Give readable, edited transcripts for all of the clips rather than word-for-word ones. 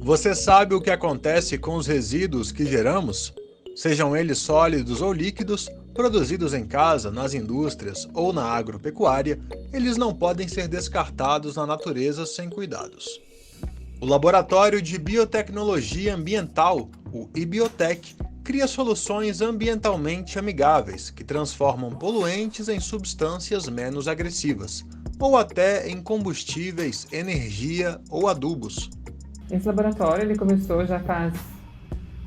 Você sabe o que acontece com os resíduos que geramos? Sejam eles sólidos ou líquidos, produzidos em casa, nas indústrias ou na agropecuária, eles não podem ser descartados na natureza sem cuidados. O Laboratório de Biotecnologia Ambiental, o IBIOTEC, cria soluções ambientalmente amigáveis que transformam poluentes em substâncias menos agressivas, ou até em combustíveis, energia ou adubos. Esse laboratório ele começou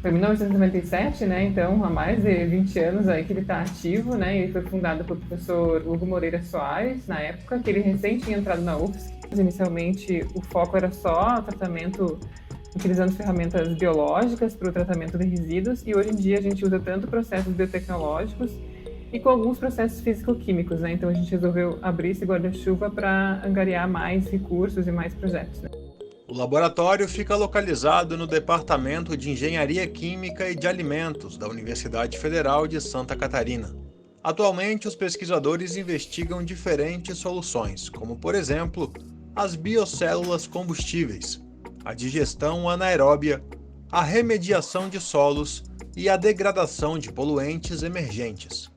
foi em 1997, né? Então há mais de 20 anos aí que ele está ativo, né? Ele foi fundado pelo professor Hugo Moreira Soares, na época que ele recém tinha entrado na UFSC. Inicialmente o foco era só tratamento utilizando ferramentas biológicas para o tratamento de resíduos, e hoje em dia a gente usa tanto processos biotecnológicos e com alguns processos físico-químicos, né? Então a gente resolveu abrir esse guarda-chuva para angariar mais recursos e mais projetos, né? O laboratório fica localizado no Departamento de Engenharia Química e de Alimentos da Universidade Federal de Santa Catarina. Atualmente, os pesquisadores investigam diferentes soluções, como, por exemplo, as biocélulas combustíveis, a digestão anaeróbia, a remediação de solos e a degradação de poluentes emergentes.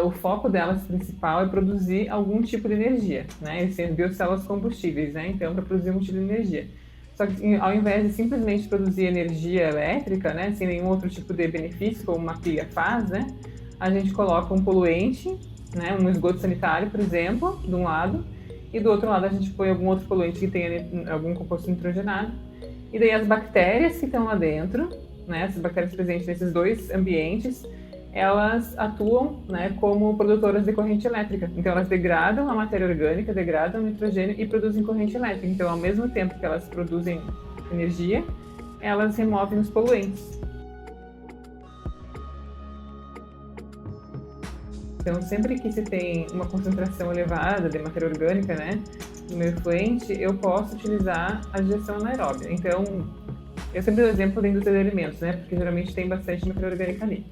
O foco delas principal é produzir algum tipo de energia, né? Eles têm as biocélulas combustíveis, né? Então, para produzir um tipo de energia. Só que ao invés de simplesmente produzir energia elétrica, né, sem nenhum outro tipo de benefício, como uma pilha faz, né, a gente coloca um poluente, né, um esgoto sanitário, por exemplo, de um lado, e do outro lado a gente põe algum outro poluente que tenha algum composto nitrogenado. E daí as bactérias que estão lá dentro, né, as bactérias presentes nesses dois ambientes, elas atuam, né, como produtoras de corrente elétrica. Então, elas degradam a matéria orgânica, degradam o nitrogênio e produzem corrente elétrica. Então, ao mesmo tempo que elas produzem energia, elas removem os poluentes. Então, sempre que se tem uma concentração elevada de matéria orgânica, né, no meu efluente, eu posso utilizar a digestão anaeróbia. Então, eu sempre dou exemplo da indústria de alimentos, né, porque geralmente tem bastante matéria orgânica ali.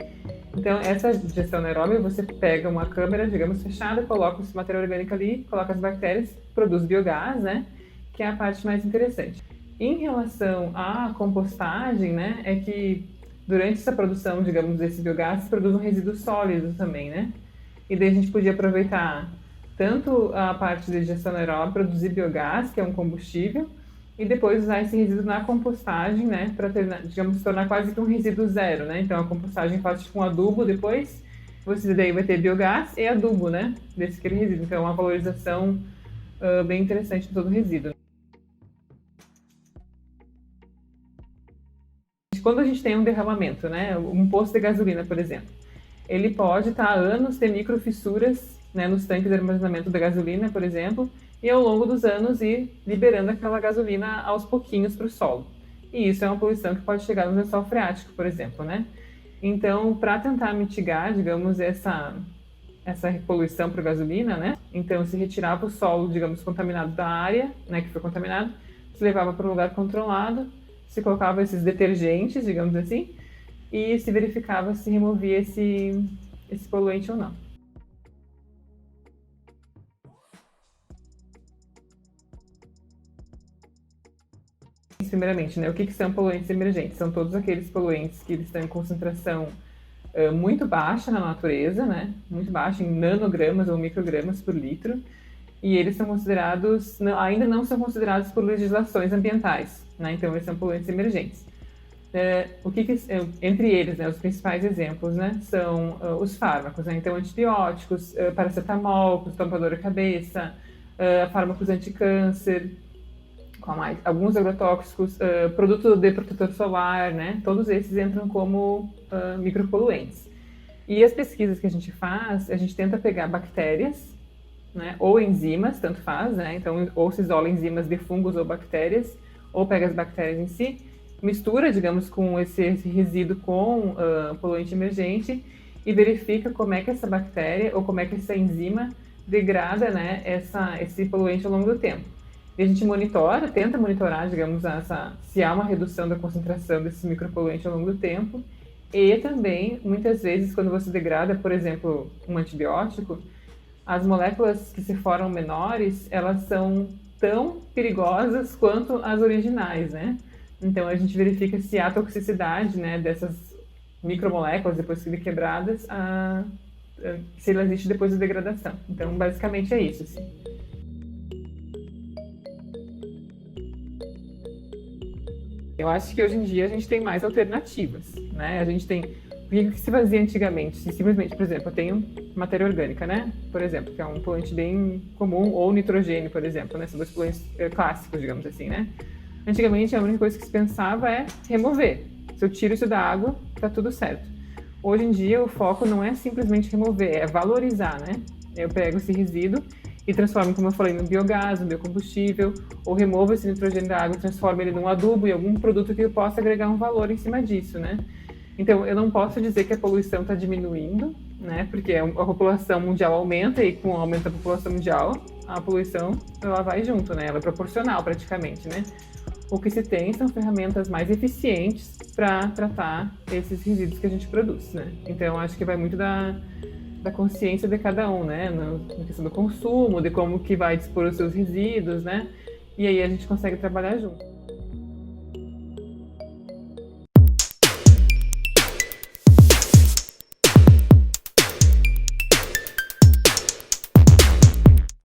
Então, essa digestão anaeróbia, você pega uma câmara, digamos, fechada, coloca essa matéria orgânica ali, coloca as bactérias, produz biogás, né? Que é a parte mais interessante. Em relação à compostagem, né? É que durante essa produção, digamos, desse biogás, se produz um resíduo sólido também, né? E daí a gente podia aproveitar tanto a parte de digestão anaeróbica, produzir biogás, que é um combustível, e depois usar esse resíduo na compostagem, né, para digamos, se tornar quase que um resíduo zero, né? Então a compostagem faz tipo um adubo depois, você daí vai ter biogás e adubo, né, desse aquele resíduo. Então é uma valorização bem interessante de todo o resíduo. Quando a gente tem um derramamento, né, um posto de gasolina, por exemplo, ele pode estar há anos ter microfissuras, né, nos tanques de armazenamento da gasolina, por exemplo, e ao longo dos anos ir liberando aquela gasolina aos pouquinhos para o solo. E isso é uma poluição que pode chegar no lençol freático, por exemplo, né? Então, para tentar mitigar, digamos, essa poluição para a gasolina, né? Então, se retirava o solo, digamos, contaminado da área, né, que foi contaminado, se levava para um lugar controlado, se colocava esses detergentes, digamos assim, e se verificava se removia esse poluente ou não. Primeiramente, né, o que são poluentes emergentes? São todos aqueles poluentes que eles estão em concentração muito baixa na natureza, né, muito baixa, em nanogramas ou microgramas por litro, e eles são considerados, ainda não são considerados por legislações ambientais, né, então eles são poluentes emergentes. Entre eles, né, os principais exemplos, né, são os fármacos, né, então antibióticos, paracetamol, custompa dor de cabeça, fármacos anticâncer, alguns agrotóxicos, produto de protetor solar, né? Todos esses entram como micropoluentes. E as pesquisas que a gente faz, a gente tenta pegar bactérias, né? Ou enzimas, tanto faz, né? Então, ou se isola enzimas de fungos ou bactérias, ou pega as bactérias em si, mistura, digamos, com esse resíduo com poluente emergente e verifica como é que essa bactéria ou como é que essa enzima degrada, né, esse poluente ao longo do tempo. E a gente tenta monitorar, digamos, se há uma redução da concentração desses micropoluentes ao longo do tempo. E também, muitas vezes, quando você degrada, por exemplo, um antibiótico, as moléculas que se formam menores, elas são tão perigosas quanto as originais, né? Então, a gente verifica se há toxicidade, né, dessas micromoléculas, depois de quebradas, se ela existe depois da degradação. Então, basicamente é isso, assim. Eu acho que hoje em dia a gente tem mais alternativas, né? A gente tem... O que se fazia antigamente? Se simplesmente, por exemplo, eu tenho matéria orgânica, né? Por exemplo, que é um poluente bem comum, ou nitrogênio, por exemplo, né? São dois poluentes clássicos, digamos assim, né? Antigamente, a única coisa que se pensava é remover. Se eu tiro isso da água, tá tudo certo. Hoje em dia, o foco não é simplesmente remover, é valorizar, né? Eu pego esse resíduo e transformo, como eu falei, no biogás, no biocombustível, ou removo esse nitrogênio da água e transformo ele num adubo e algum produto que eu possa agregar um valor em cima disso, né? Então, eu não posso dizer que a poluição está diminuindo, né? Porque a população mundial aumenta e com o aumento da população mundial, a poluição ela vai junto, né? Ela é proporcional praticamente, né? O que se tem são ferramentas mais eficientes para tratar esses resíduos que a gente produz, né? Então, acho que vai muito da consciência de cada um, né? Na questão do consumo, de como que vai dispor os seus resíduos, né? E aí a gente consegue trabalhar junto.